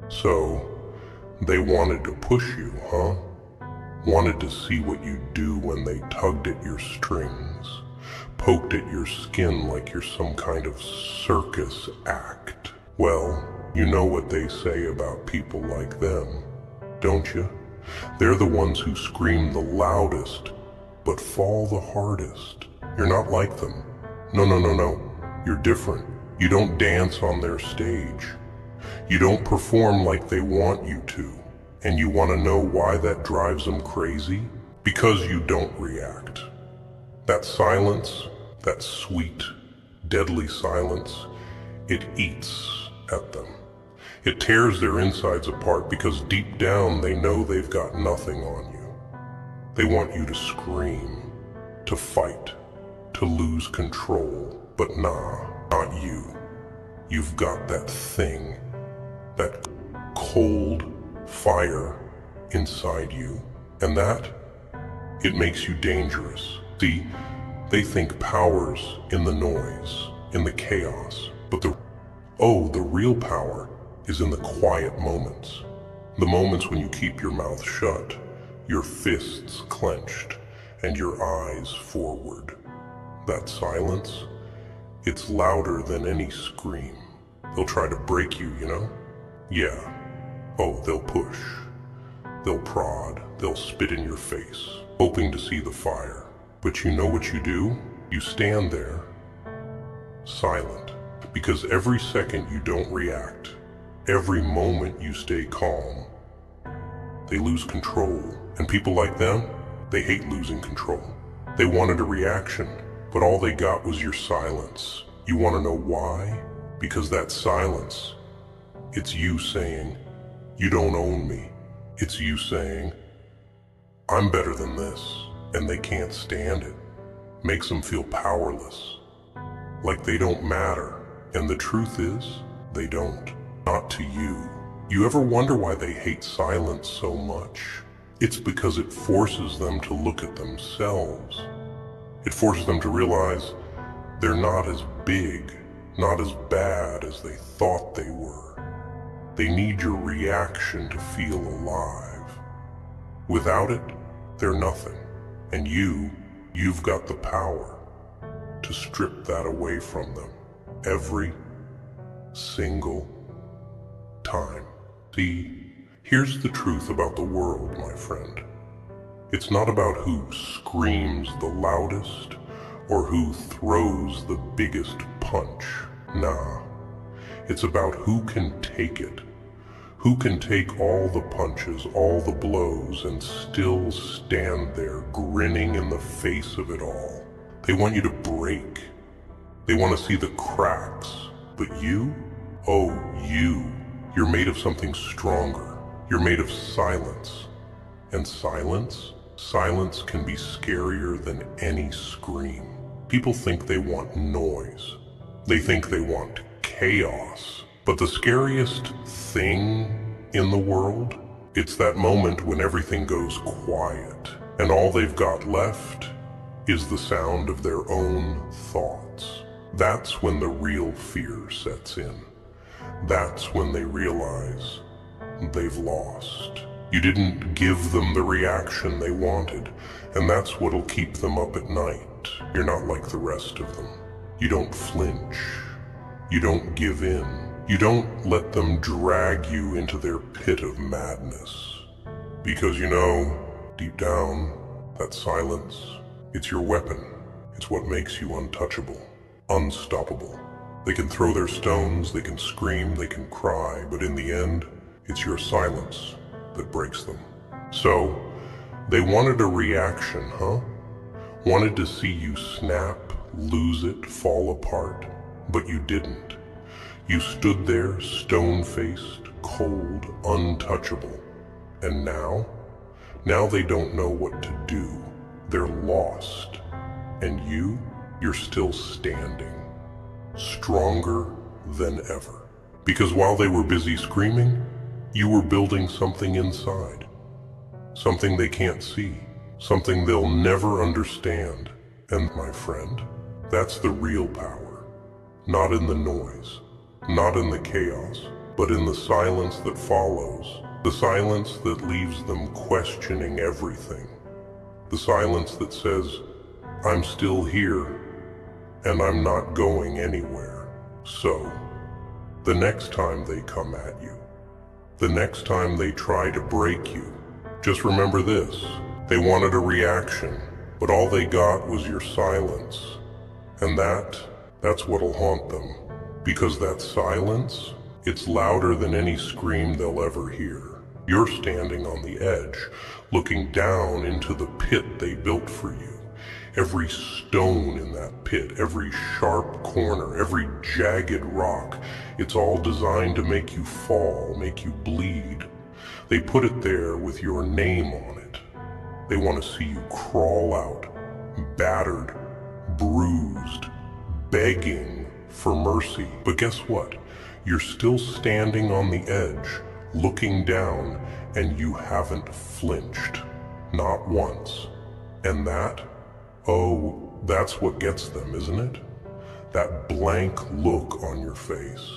So, they wanted to push you, huh? Wanted to see what you'd do when they tugged at your strings, poked at your skin like you're some kind of circus act. Well, you know what they say about people like them, don't you? They're the ones who scream the loudest, but fall the hardest. You're not like them. No, no, no, no. You're different. You don't dance on their stage. You don't perform like they want you to. And you want to know why that drives them crazy? Because you don't react. That silence, that sweet, deadly silence, it eats at them. It tears their insides apart because deep down they know they've got nothing on you. They want you to scream, to fight, to lose control. But nah, not you. You've got that thing, that cold fire inside you. And that, it makes you dangerous. See, they think power's in the noise, in the chaos. But the real power is in the quiet moments. The moments when you keep your mouth shut, your fists clenched, and your eyes forward. That silence, it's louder than any scream. They'll try to break you, you know? Yeah. Oh, they'll push. They'll prod. They'll spit in your face, hoping to see the fire. But you know what you do? You stand there, silent. Because every second you don't react, every moment you stay calm, they lose control. And people like them, they hate losing control. They wanted a reaction, but all they got was your silence. You want to know why? Because that silence, it's you saying, you don't own me. It's you saying, I'm better than this. And they can't stand it. Makes them feel powerless. Like they don't matter. And the truth is, they don't. Not to you. You ever wonder why they hate silence so much? It's because it forces them to look at themselves. It forces them to realize they're not as big, not as bad as they thought they were. They need your reaction to feel alive. Without it, they're nothing. And you've got the power to strip that away from them. Every single time. See, here's the truth about the world, my friend. It's not about who screams the loudest or who throws the biggest punch. Nah. It's about who can take it. Who can take all the punches, all the blows, and still stand there grinning in the face of it all. They want you to break. They want to see the cracks. But you? Oh, you're made of something stronger. You're made of silence. And silence can be scarier than any scream. People think they want noise. They think they want chaos. But the scariest thing in the world, it's that moment when everything goes quiet and all they've got left is the sound of their own thoughts. That's when the real fear sets in. That's when they realize they've lost. You didn't give them the reaction they wanted, and that's what'll keep them up at night. You're not like the rest of them. You don't flinch. You don't give in. You don't let them drag you into their pit of madness. Because you know, deep down, that silence, it's your weapon. It's what makes you untouchable, unstoppable. They can throw their stones, they can scream, they can cry, but in the end, it's your silence that breaks them. So, they wanted a reaction, huh? Wanted to see you snap, lose it, fall apart, but you didn't. You stood there, stone-faced, cold, untouchable. And now they don't know what to do. They're lost. And you're still standing, stronger than ever. Because while they were busy screaming, you were building something inside. Something they can't see. Something they'll never understand. And my friend, that's the real power. Not in the noise. Not in the chaos. but in the silence that follows, the silence that leaves them questioning everything, the silence that says, I'm still here, and I'm not going anywhere. So, the next time they come at you, the next time they try to break you, just remember this. They wanted a reaction, but all they got was your silence. And that's what'll haunt them. Because that silence, it's louder than any scream they'll ever hear. You're standing on the edge, looking down into the pit they built for you. Every stone in that pit, every sharp corner, every jagged rock, it's all designed to make you fall, make you bleed. They put it there with your name on it. They want to see you crawl out, battered, bruised, begging for mercy. But guess what? You're still standing on the edge, looking down, and you haven't flinched. Not once. And that's what gets them, isn't it? That blank look on your face.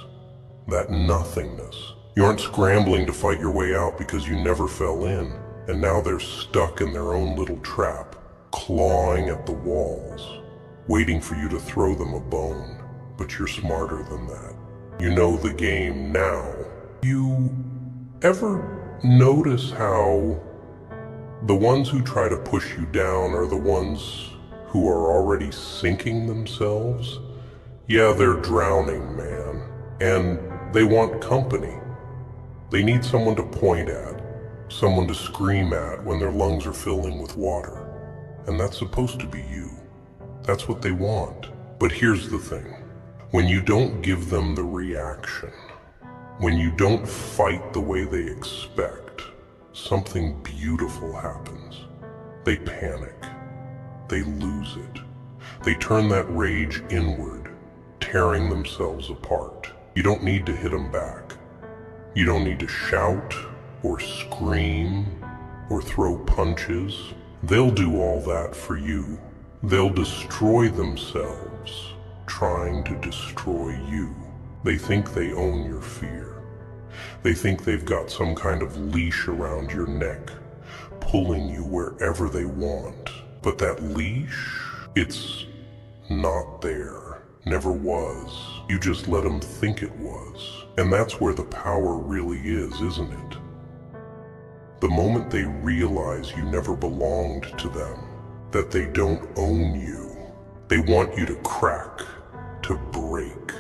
That nothingness. You aren't scrambling to fight your way out because you never fell in, and now they're stuck in their own little trap, clawing at the walls, waiting for you to throw them a bone. But you're smarter than that. You know the game now. You ever notice how the ones who try to push you down are the ones who are already sinking themselves? Yeah, they're drowning, man. And they want company. They need someone to point at, someone to scream at when their lungs are filling with water. And that's supposed to be you. That's what they want. But here's the thing. When you don't give them the reaction, when you don't fight the way they expect, something beautiful happens. They panic. They lose it. They turn that rage inward, tearing themselves apart. You don't need to hit them back. You don't need to shout or scream or throw punches. They'll do all that for you. They'll destroy themselves trying to destroy you. They think they own your fear. They think they've got some kind of leash around your neck, pulling you wherever they want. But that leash, it's not there. Never was. You just let them think it was. And that's where the power really is, isn't it? The moment they realize you never belonged to them, that they don't own you, they want you to crack, to break,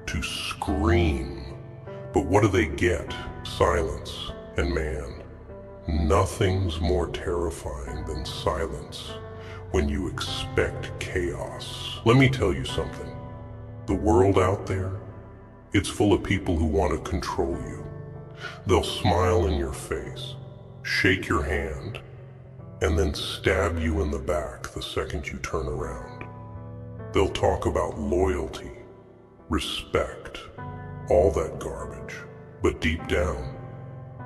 to scream. But what do they get? Silence. And man, nothing's more terrifying than silence when you expect chaos. Let me tell you something. The world out there, it's full of people who want to control you. They'll smile in your face, shake your hand, and then stab you in the back the second you turn around. They'll talk about loyalty, respect, all that garbage. But deep down,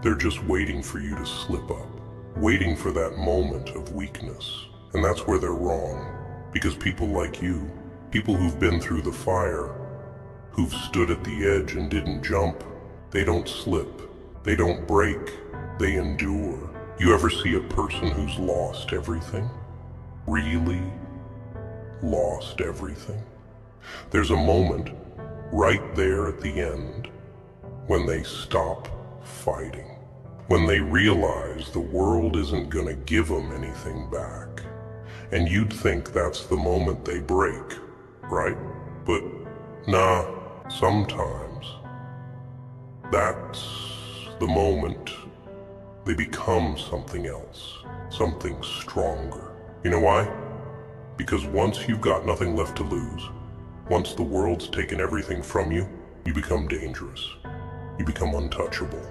they're just waiting for you to slip up, waiting for that moment of weakness. And that's where they're wrong, because people like you, people who've been through the fire, who've stood at the edge and didn't jump, they don't slip, they don't break, they endure. You ever see a person who's lost everything? Really lost everything? There's a moment right there at the end when they stop fighting, when they realize the world isn't gonna give them anything back. And you'd think that's the moment they break, right? But nah, sometimes that's the moment they become something else, something stronger. You know why? Because once you've got nothing left to lose, once the world's taken everything from you, you become dangerous. You become untouchable.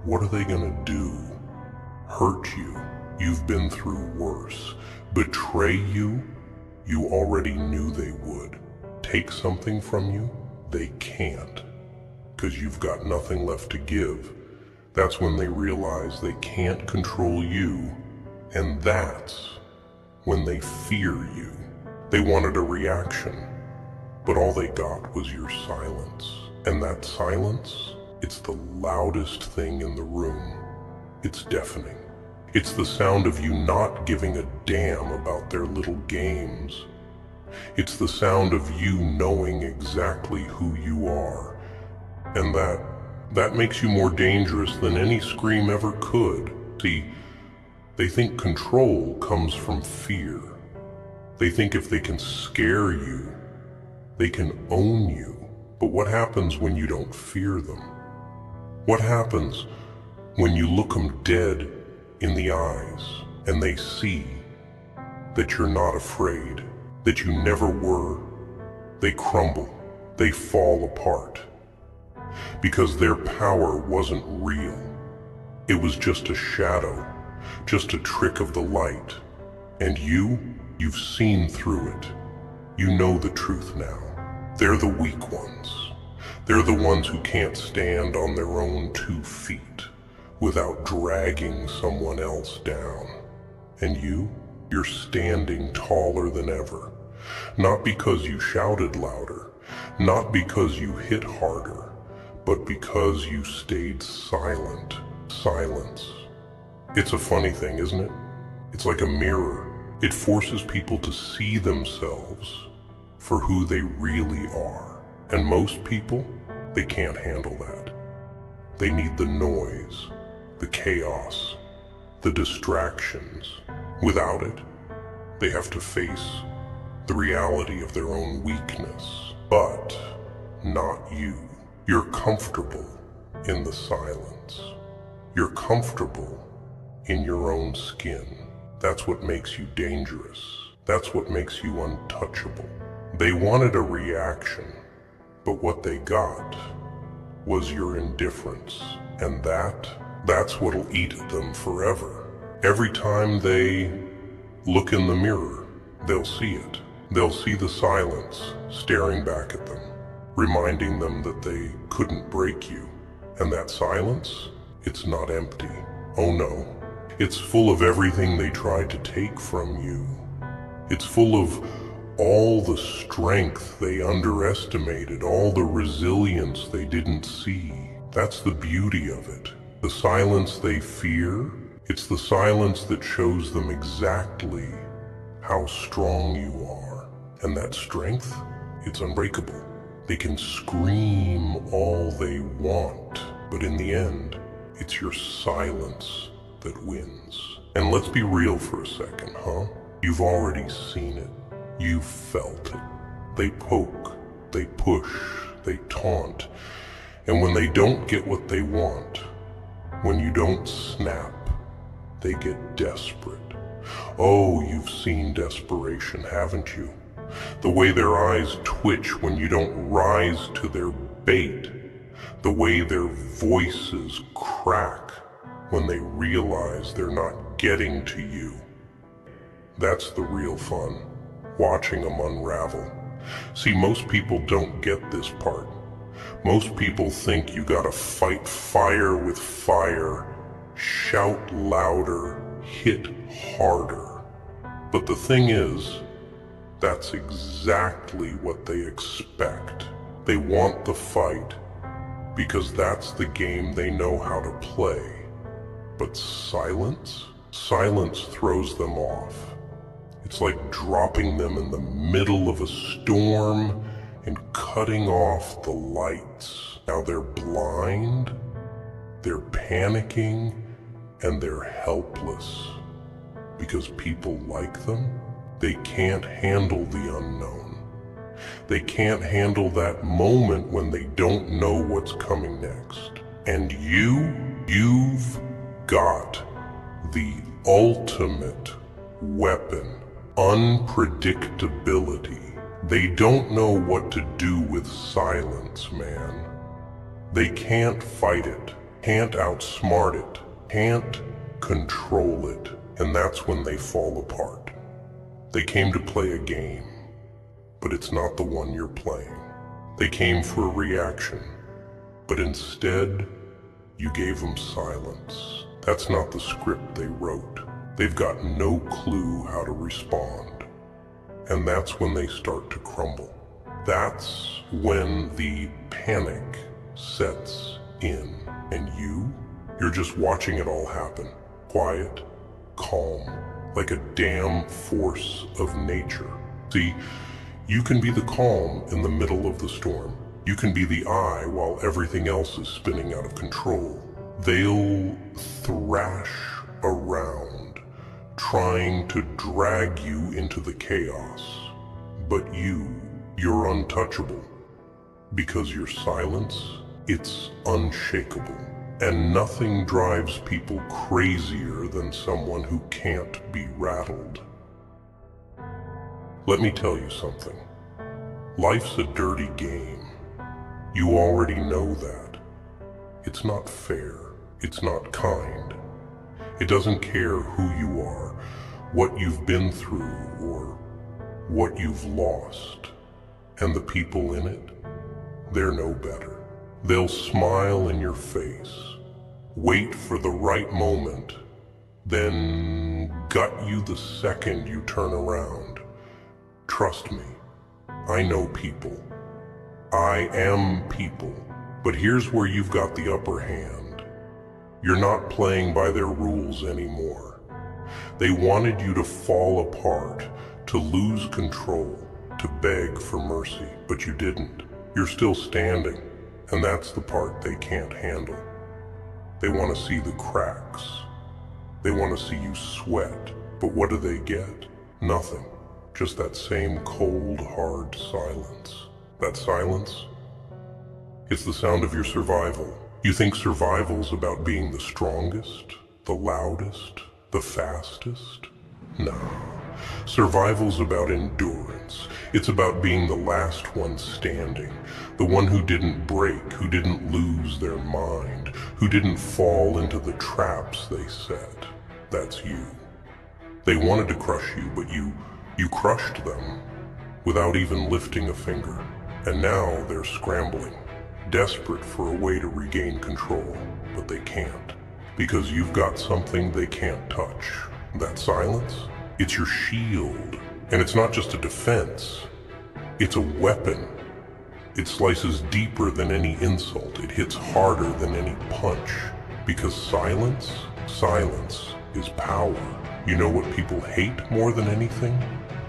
What are they gonna do? Hurt you? You've been through worse. Betray you? You already knew they would. Take something from you? They can't. Because you've got nothing left to give. That's when they realize they can't control you, and that's when they fear you. They wanted a reaction, but all they got was your silence. And that silence, It's the loudest thing in the room. It's deafening. It's the sound of you not giving a damn about their little games. It's the sound of you knowing exactly who you are. And that makes you more dangerous than any scream ever could. See, they think control comes from fear. They think if they can scare you, they can own you. But what happens when you don't fear them? What happens when you look them dead in the eyes and they see that you're not afraid, that you never were? They crumble, they fall apart, because their power wasn't real. It was just a shadow, just a trick of the light. And you've seen through it. You know the truth now. They're the weak ones. They're the ones who can't stand on their own 2 feet without dragging someone else down. And you're standing taller than ever. Not because you shouted louder, not because you hit harder, but because you stayed silent. Silence. It's a funny thing, isn't it? It's like a mirror. It forces people to see themselves for who they really are. And most people, they can't handle that. They need the noise, the chaos, the distractions. Without it, they have to face the reality of their own weakness. But not you. You're comfortable in the silence. You're comfortable in your own skin. That's what makes you dangerous. That's what makes you untouchable. They wanted a reaction, but what they got was your indifference. And that's what'll eat them forever. Every time they look in the mirror, they'll see it. They'll see the silence staring back at them, reminding them that they couldn't break you. And that silence, it's not empty. Oh no. It's full of everything they tried to take from you. It's full of all the strength they underestimated, all the resilience they didn't see. That's the beauty of it. The silence they fear, it's the silence that shows them exactly how strong you are. And that strength, it's unbreakable. They can scream all they want, but in the end, it's your silence that wins. And let's be real for a second, huh? You've already seen it. You've felt it. They poke, they push, they taunt. And when they don't get what they want, when you don't snap, they get desperate. Oh, you've seen desperation, haven't you? The way their eyes twitch when you don't rise to their bait. The way their voices crack when they realize they're not getting to you. That's the real fun, watching them unravel. See, most people don't get this part. Most people think you gotta fight fire with fire, shout louder, hit harder. But the thing is, that's exactly what they expect. They want the fight because that's the game they know how to play. But silence? Silence throws them off. It's like dropping them in the middle of a storm and cutting off the lights. Now they're blind, they're panicking, and they're helpless. Because people like them, they can't handle the unknown. They can't handle that moment when they don't know what's coming next. And you've got the ultimate weapon, unpredictability. They don't know what to do with silence, man. They can't fight it, can't outsmart it, can't control it, and that's when they fall apart. They came to play a game, but it's not the one you're playing. They came for a reaction, but instead, you gave them silence. That's not the script they wrote. They've got no clue how to respond. And that's when they start to crumble. That's when the panic sets in. And you're just watching it all happen. Quiet, calm, like a damn force of nature. See, you can be the calm in the middle of the storm. You can be the eye while everything else is spinning out of control. They'll thrash around, trying to drag you into the chaos. But you're untouchable. Because your silence, it's unshakable. And nothing drives people crazier than someone who can't be rattled. Let me tell you something. Life's a dirty game. You already know that. It's not fair. It's not kind. It doesn't care who you are, what you've been through, or what you've lost. And the people in it, they're no better. They'll smile in your face, wait for the right moment, then gut you the second you turn around. Trust me, I know people. I am people. But here's where you've got the upper hand. You're not playing by their rules anymore. They wanted you to fall apart, to lose control, to beg for mercy, but you didn't. You're still standing, and that's the part they can't handle. They want to see the cracks. They want to see you sweat, but what do they get? Nothing. Just that same cold, hard silence. That silence? It's the sound of your survival. You think survival's about being the strongest, the loudest, the fastest? No. Survival's about endurance. It's about being the last one standing, the one who didn't break, who didn't lose their mind, who didn't fall into the traps they set. That's you. They wanted to crush you, but you crushed them without even lifting a finger. And now they're scrambling, desperate for a way to regain control, but they can't. Because you've got something they can't touch. That silence? It's your shield. And it's not just a defense. It's a weapon. It slices deeper than any insult. It hits harder than any punch. Because silence is power. You know what people hate more than anything?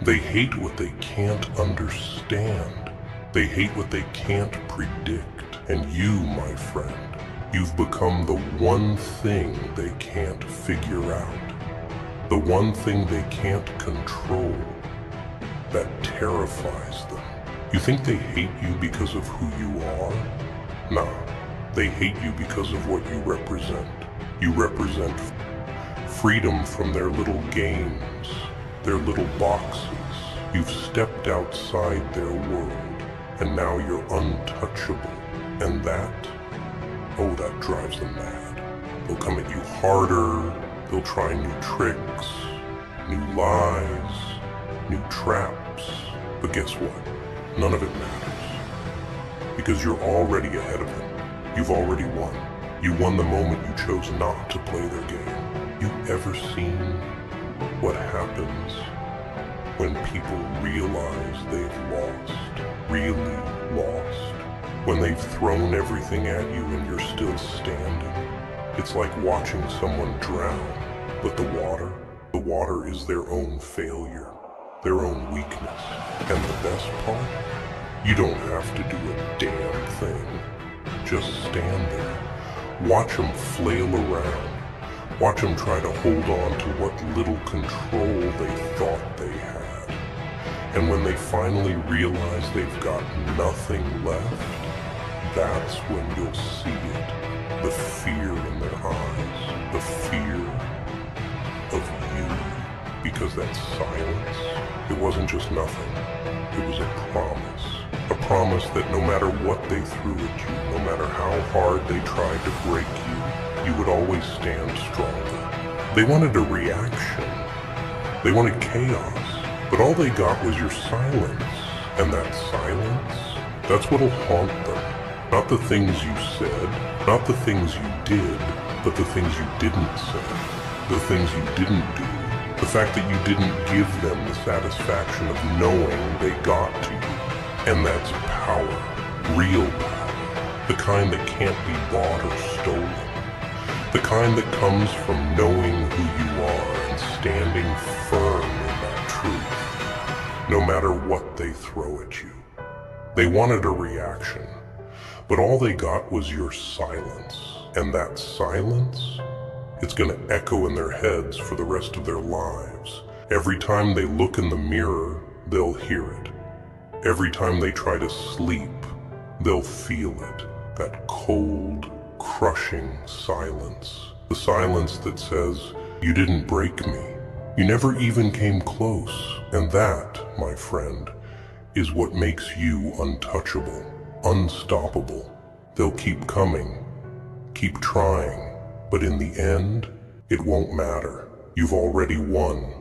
They hate what they can't understand. They hate what they can't predict. And you, my friend, you've become the one thing they can't figure out. The one thing they can't control. That terrifies them. You think they hate you because of who you are? Nah, they hate you because of what you represent. You represent freedom from their little games, their little boxes. You've stepped outside their world, and now you're untouchable. And that drives them mad. They'll come at you harder, they'll try new tricks, new lies, new traps. But guess what? None of it matters. Because you're already ahead of them. You've already won. You won the moment you chose not to play their game. You ever seen what happens when people realize they've lost? Really lost? When they've thrown everything at you and you're still standing? It's like watching someone drown, but the water is their own failure, their own weakness. And the best part? You don't have to do a damn thing. Just stand there. Watch them flail around. Watch them try to hold on to what little control they thought they had. And when they finally realize they've got nothing left, that's when you'll see it. The fear in their eyes. The fear of you. Because that silence, it wasn't just nothing. It was a promise. A promise that no matter what they threw at you, no matter how hard they tried to break you, you would always stand stronger. They wanted a reaction. They wanted chaos. But all they got was your silence. And that silence, that's what'll haunt them. Not the things you said, not the things you did, but the things you didn't say. The things you didn't do. The fact that you didn't give them the satisfaction of knowing they got to you. And that's power. Real power. The kind that can't be bought or stolen. The kind that comes from knowing who you are and standing firm in that truth, no matter what they throw at you. They wanted a reaction, but all they got was your silence. And that silence, it's gonna echo in their heads for the rest of their lives. Every time they look in the mirror, they'll hear it. Every time they try to sleep, they'll feel it. That cold, crushing silence. The silence that says, you didn't break me. You never even came close. And that, my friend, is what makes you untouchable, unstoppable. They'll keep coming, keep trying, but in the end, it won't matter. You've already won.